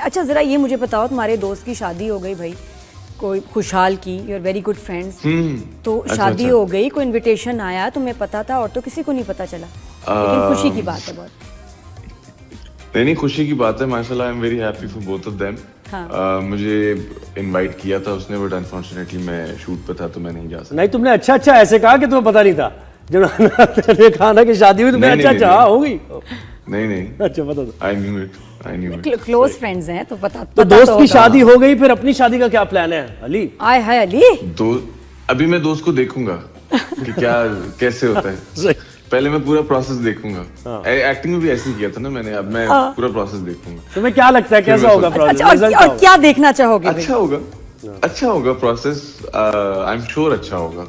अच्छा ज़रा ये मुझे बताओ, तुम्हारे दोस्त की शादी हो गई भाई, कोई खुशहाल की, you are very good friends, तो शादी हो गई, कोई इनविटेशन आया, तुम्हें पता था और तो किसी को नहीं पता चला, लेकिन खुशी की बात है बहुत। नहीं, खुशी की बात है, माशाल्लाह, I am very happy for both of them. मुझे इनवाइट किया था उसने, बट अनफॉर्चुनेटली मैं शूट पे था तो मैं नहीं जा सका। नहीं, तुमने अच्छा ऐसे कहा कि तुम्हें पता नहीं था, जब ने कहा ना कि शादी हुई, तुम्हें अच्छा हो गई। नहीं अच्छा, बता दो। I knew it. Close friends हैं तो पता तो दोस्त की शादी हो गई, फिर अपनी शादी का क्या प्लान है अली? आय हाय अली, अभी मैं दोस्त को देखूंगा कि क्या कैसे होता है। पहले मैं पूरा प्रोसेस देखूंगा। एक्टिंग में भी ऐसे ही किया था ना मैंने, अब मैं पूरा प्रोसेस देखूंगा। तुम्हें क्या लगता है कैसा होगा प्रोसेस? अच्छा, और क्या देखना चाहोगे? अच्छा होगा प्रोसेस, आई एम श्योर अच्छा होगा।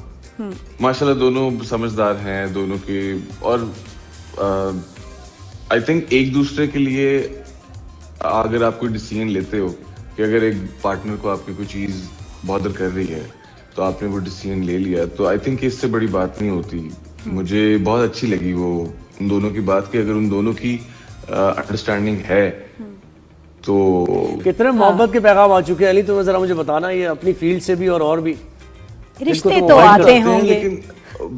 माशाल्लाह दोनों समझदार हैं, दोनों के, और आई थिंक एक दूसरे के लिए अगर आप कोई डिसीजन लेते हो कि अगर एक पार्टनर को आपकी कोई चीज बॉदर कर रही है तो आपने वो डिसीजन ले लिया, तो आई थिंक इससे बड़ी बात नहीं होती। मुझे बहुत अच्छी लगी वो उन दोनों की बात कि अगर उन दोनों की अंडरस्टैंडिंग है तो। कितने मोहब्बत के पैगाम आ चुके हैं अली, तुम्हें जरा मुझे बताना, ये अपनी फील्ड से भी और भी रिश्ते तो आते होंगे, लेकिन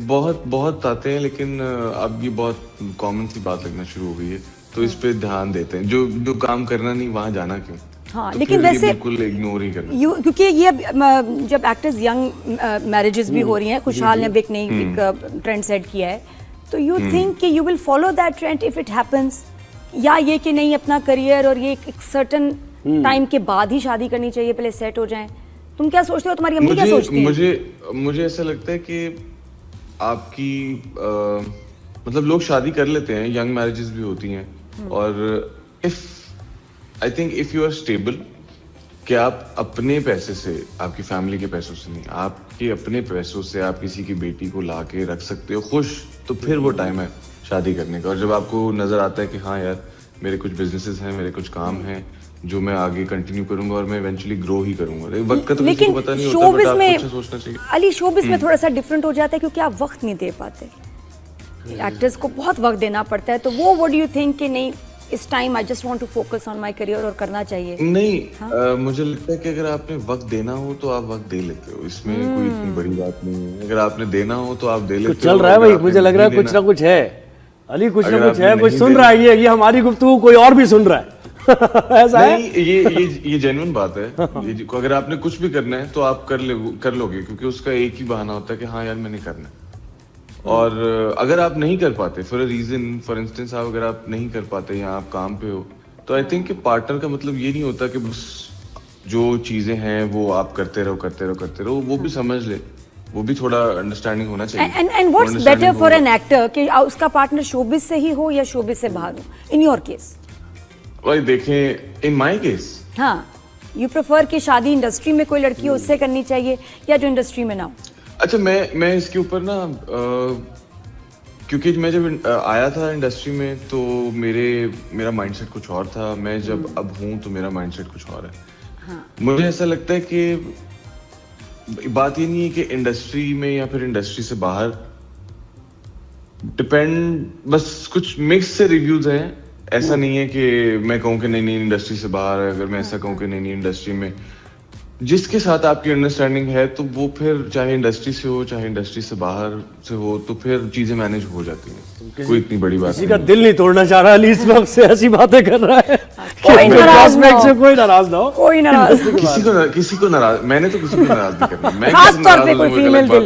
बहुत आते हैं, लेकिन अब ये बहुत कॉमन सी बात लगना शुरू हो गई है, तो इस पे ध्यान देते हैं। जो काम करना नहीं वहां जाना क्यों? हाँ, तो लेकिन वैसे बिल्कुल इग्नोर ही करना, क्योंकि ये जब एक्टर्स यंग मैरिजेस भी हो रही हैं, खुशहाल ने एक नई ट्रेंड सेट किया है, तो यू थिंक कि you will follow that trend if it happens, या ये कि नहीं अपना करियर और ये एक सर्टेन टाइम के बाद ही शादी करनी चाहिए, पहले सेट हो जाएं? तुम क्या सोचते हो, तुम्हारी अम्मी क्या सोचती है? मुझे ऐसा लगता है कि आपकी मतलब लोग शादी कर लेते हैं, यंग मैरिजेस भी होती हैं, और I think if you are stable, कि आप अपने पैसे से, आपकी फैमिली के पैसों से नहीं, आपके अपने पैसों से आप किसी की बेटी को ला के रख सकते हो खुश, तो फिर वो टाइम है शादी करने का। और जब आपको नजर आता है कि हाँ यार, मेरे कुछ बिजनेसेस हैं, मेरे कुछ काम हैं जो मैं आगे कंटिन्यू करूंगा और मैं इवेंचुअली ग्रो ही करूंगा। वक्त का तो किसी को पता नहीं होता, बट आपको अच्छा सोचना चाहिए। अली, शोबिज़ में थोड़ा सा डिफरेंट हो जाता है क्योंकि आप वक्त नहीं दे पाते, एक्टर्स को बहुत वक्त देना पड़ता है, तो वो व्हाट डू यू थिंक कि नहीं, इस time I just want to focus on my career और करना चाहिए? नहीं, मुझे लगता है कि अगर आपने वक्त देना हो तो आप वक्त दे लेते हो, इसमें कोई इतनी बड़ी बात नहीं है। अगर आपने देना हो तो आप दे लेते हो। चल रहा है भाई, मुझे लग रहा है कुछ ना कुछ है अली, कुछ ना कुछ है, कुछ सुन रहा है, ये हमारी गुफ्तगू कोई और भी सुन रहा है। ऐसा है? ये जेन्युइन बात है। अगर आपने कुछ भी करना है तो आप कर लोगे, क्योंकि उसका एक ही बहाना होता है कि हाँ यार मैंने करना है। और अगर आप नहीं कर पाते for a reason, for instance आप अगर आप नहीं कर पाते या आप काम पे हो, तो आई थिंक पार्टनर का मतलब ये नहीं होता कि बस जो चीजें हैं वो आप करते रहो, वो भी समझ ले, वो भी थोड़ा अंडरस्टैंडिंग होना चाहिए। And what's better for an actor कि उसका पार्टनर शोबिज से ही हो या शोबिज से बाहर हो? इन योर केस भाई देखें, इन माय केस, हाँ, यू प्रेफर कि शादी इंडस्ट्री में कोई लड़की हो उससे करनी चाहिए या जो इंडस्ट्री में ना हो? अच्छा, मैं इसके ऊपर ना, क्योंकि मैं जब आया था इंडस्ट्री में तो मेरा माइंडसेट कुछ और था, मैं जब अब हूँ तो मेरा माइंडसेट कुछ और है। हाँ। मुझे ऐसा लगता है कि बात ये नहीं है कि इंडस्ट्री में या फिर इंडस्ट्री से बाहर, डिपेंड, बस कुछ मिक्स से रिव्यूज हैं। ऐसा नहीं है कि मैं कहूँ कि नहीं इंडस्ट्री से बाहर है, अगर मैं ऐसा कहूँ कि नहीं इंडस्ट्री में, जिसके साथ आपकी अंडरस्टैंडिंग है तो वो फिर चाहे इंडस्ट्री से हो चाहे इंडस्ट्री से बाहर से हो, तो फिर चीजें मैनेज हो जाती हैं। कोई इतनी बड़ी बात किसी का दिल नहीं तोड़ना चाह रहा अली, इस वक्त से ऐसी बातें कर रहा है। कोई नाराज ना हो, कोई नाराज ना हो, कोई नाराज, किसी को नाराज, मैंने तो किसी को नाराज नहीं करना, मैं खास तौर पे कोई फीमेल दिल,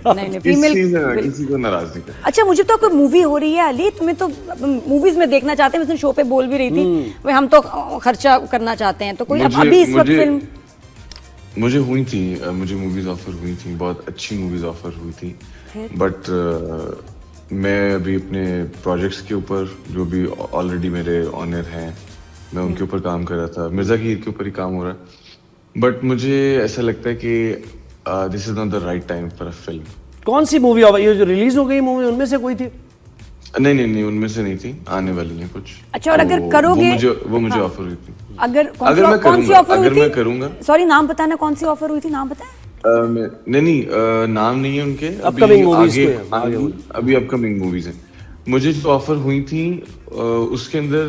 नहीं फीमेल किसी को नाराज नहीं करना। अच्छा, मुझे तो कोई मूवी हो रही है अली, तुम्हें तो मूवीज में देखना चाहते हैं, मैं शो पे बोल भी रही थी, हम तो खर्चा करना चाहते हैं, तो कोई अभी इस वक्त फिल्म मुझे मूवीज ऑफर हुई थी, बहुत अच्छी मूवीज ऑफर हुई थी, बट मैं अभी अपने प्रोजेक्ट्स के ऊपर, जो भी ऑलरेडी मेरे ऑनर हैं, मैं उनके ऊपर काम कर रहा था। मिर्जा की हीर के ऊपर ही काम हो रहा है, बट मुझे ऐसा लगता है कि this is not the right time for a film. कौन सी मूवी ये जो रिलीज हो गई मूवी, उनमें से कोई थी? नहीं, उनमें से नहीं थी, आने वाली है कुछ। अच्छा, और अगर करोगे, वो मुझे ऑफर हुई थी। अगर कौन सी ऑफर हुई थी? मैं करूंगा। सॉरी, नाम बताना, कौन सी ऑफर हुई थी, नाम बताएं। नहीं, नाम नहीं है उनके, अपकमिंग मूवीज अभी अपकमिंग मूवीज हैं। मुझे जो ऑफर हुई थी उसके अंदर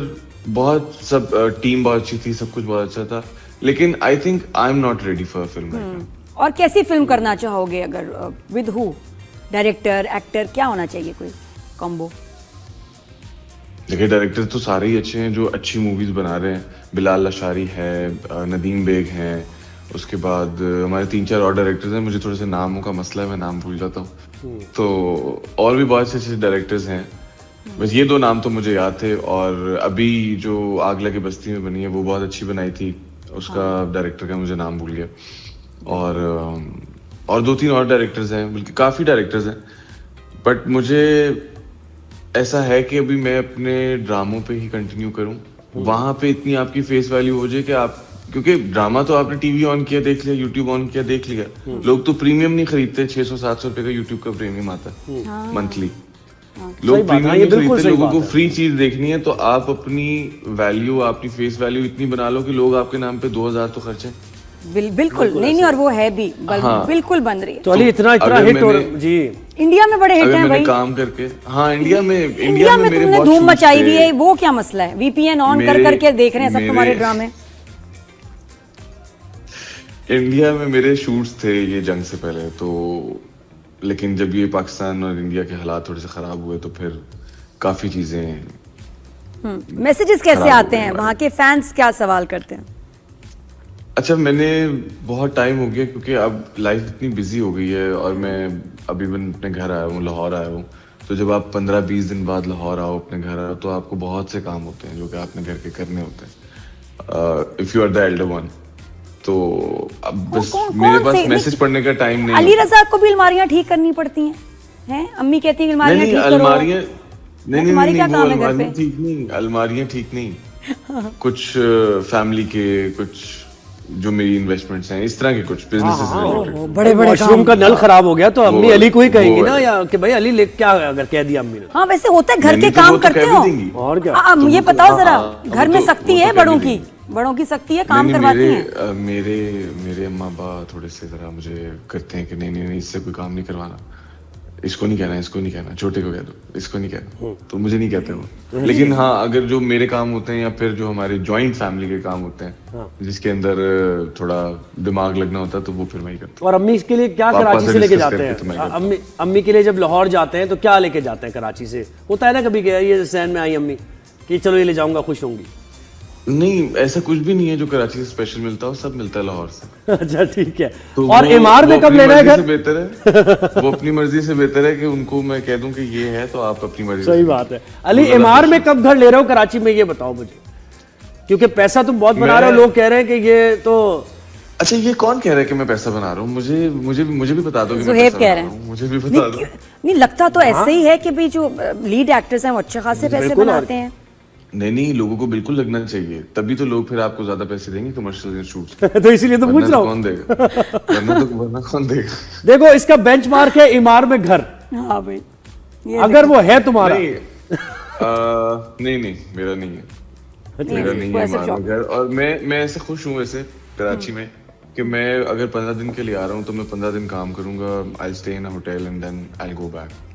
बहुत सब टीम बहुत अच्छी थी, सब कुछ बहुत अच्छा था, लेकिन I think I am not ready for film right now. और कैसी फिल्म करना चाहोगे, अगर विद हु, डायरेक्टर, एक्टर, क्या होना चाहिए कोई कॉम्बो? देखिए डायरेक्टर तो सारे ही अच्छे हैं जो अच्छी मूवीज बना रहे हैं। बिलाल लशारी है, नदीम बेग हैं, उसके बाद हमारे 3-4 और डायरेक्टर्स हैं, मुझे थोड़े से नामों का मसला है, मैं नाम भूल जाता हूँ। तो और भी बहुत से अच्छे डायरेक्टर्स हैं, बस ये 2 नाम तो मुझे याद थे। और अभी जो आग लगे बस्ती में बनी है वो बहुत अच्छी बनाई थी, उसका डायरेक्टर का मुझे नाम भूल गया। और 2-3 और डायरेक्टर्स हैं, बल्कि काफ़ी डायरेक्टर्स हैं, बट मुझे ऐसा है कि अभी मैं अपने ड्रामों पे ही कंटिन्यू करूं, वहां पे इतनी आपकी फेस वैल्यू हो जाए कि आप, क्योंकि ड्रामा तो आपने टीवी ऑन किया देख लिया, यूट्यूब ऑन किया देख लिया, लोग तो प्रीमियम नहीं खरीदते, 600-700 रुपए का यूट्यूब का प्रीमियम आता है मंथली। लोग सही बात है, प्रीमियम ये नहीं बिल्कुल खरीदते, सही लोगों बात को है। फ्री चीज देखनी है, तो आप अपनी वैल्यू, अपनी फेस वैल्यू इतनी बना लो कि लोग आपके नाम पे 2000 तो खर्चे। बिल्कुल नहीं, और वो है भी, हाँ। बिल्कुल बन रही है। तो अली इतना अगर हिट हो मैंने- जी। इंडिया में बड़े हिट अगर हैं मैंने भाई। काम करके, हाँ इंडिया में तो मेरे तुमने बहुत धूम shoots मचाई थे। हुई है, वो क्या मसला है? वीपीएन ऑन कर मेरे- करके देख रहे हैं सब मेरे- तुम्हारे ड्रामे। इंडिया में मेरे शूट्स थे ये जंग से पहले तो, लेकिन जब ये पाकिस्तान और इंडिया के हालात थोड़े से खराब हुए तो फिर काफी चीजें। मैसेजेस कैसे खराब हो आते गई हैं, हमारी। वहाँ के फैंस क्या सवाल करते हैं? अच्छा, मैंने बहुत टाइम हो गया क्योंकि अब लाइफ इतनी बिजी हो गई है, और मैं अभी भी अपने घर आया हूँ, लाहौर आया हूँ। तो जब आप 15-20 दिन बाद लाहौर आओ, अपने घर आओ, तो आपको बहुत से काम होते हैं जो कि आपने घर के करने होते हैं, if you are the elder one. तो अब बस कौन- मेरे कौन पास से- मैसेज पढ़ने का टाइम नहीं अली होता। रजा को भी अलमारियां ठीक करनी पड़ती हैं, हैं? अम्मी कहती हैं कि अलमारियां नहीं ठीक करो। अलमारियां नहीं तुम्हारी क्या वो काम है घर अलमारियां पे? ठीक नहीं, अलमारियां ठीक नहीं। कुछ फैमिली के, कुछ जो मेरी इन्वेस्टमेंट्स हैं, इस तरह के कुछ बिजनेसेस रिलेटेड। बड़े बड़े वॉशरूम का नल खराब हो गया तो अम्मी वो- अली को ही कहेंगी वो- ना, या कि भाई अली ले क्या अगर कह दिया अम्मी ने। हाँ, वैसे होता है, घर नहीं, के तो काम वो तो करते कह हो। भी देंगी। और क्या? अब ये तो वो- बताओ जरा, हाँ, घर वो में तो- सख्ती वो तो है कह बड़ों भी की? बड़ों की सख्ती है, काम नहीं, करवाती हैं? मेरे अम्मा अब्बा थोड़े से जरा मुझे करते हैं कि नहीं इससे कोई काम नहीं करवाना, इसको नहीं कहना, इसको नहीं कहना, छोटे को कह दो, इसको नहीं कहना, तो मुझे नहीं कहते वो। लेकिन हाँ, अगर जो मेरे काम होते हैं या फिर जो हमारे जॉइंट फैमिली के काम होते हैं, जिसके अंदर थोड़ा दिमाग लगना होता है, तो वो फिर मैं ही करता हूँ। और अम्मी के लिए क्या पापा कराची से से लेके discuss जाते करके तो मैं हैं? करता अम्मी अम्मी के लिए जब लाहौर जाते हैं तो क्या लेके जाते हैं कराची से? होता है ना कभी कि ये सहन में आई अम्मी कि चलो ये ले जाऊंगा, खुश होंगी। नहीं, ऐसा कुछ भी नहीं है जो कराची से स्पेशल मिलता हो, सब मिलता है लाहौर से। अच्छा ठीक है। तो और वो- इमार में वो कब अपनी लेना है मर्जी घर? से बेहतर है, वो अपनी मर्जी से बेहतर है कि उनको मैं कह दूं कि ये है तो आप अपनी मर्जी सही से बात है। कीजिए। अली वो ज़्यादा इमार में खुश कब घर ले रहे हो कराची में, ये बताओ मुझे, क्योंकि पैसा तुम बहुत बना रहे हो, मैं- लोग कह रहे हैं कि ये तो। अच्छा, ये कौन कह रहा है कि मैं पैसा बना रहा हूँ? मुझे भी बता दो कि मैं ज़ुहैब पैसा कह बना रहे रहा हैं। हूँ, मुझे भी बता नहीं, दो। नहीं लगता तो ऐसे ही है कि भाई जो लीड एक्टर्स हैं वो अच्छे खासे पैसे बिल्कुल, और बनाते हैं। नहीं, लोगों को बिल्कुल लगना चाहिए, तभी तो लोग फिर आपको ज्यादा पैसे देंगे कमर्शियल शूट्स। तो इसीलिए तो पूछ रहा हूँ। कौन देगा? वरना कौन देगा? देखो इसका बेंचमार्क है इमार में घर, हाँ भाई, ये अगर वो है तुम्हारा। नहीं, नहीं मेरा नहीं है, मेरा नहीं वो है ऐसे हमारा शौक- घर। और मैं ऐसे खुश हूँ वैसे कराची में कि मैं अगर 15 दिन के लिए आ रहा हूँ तो मैं 15 दिन काम करूंगा, I stay in a hotel and then I go back.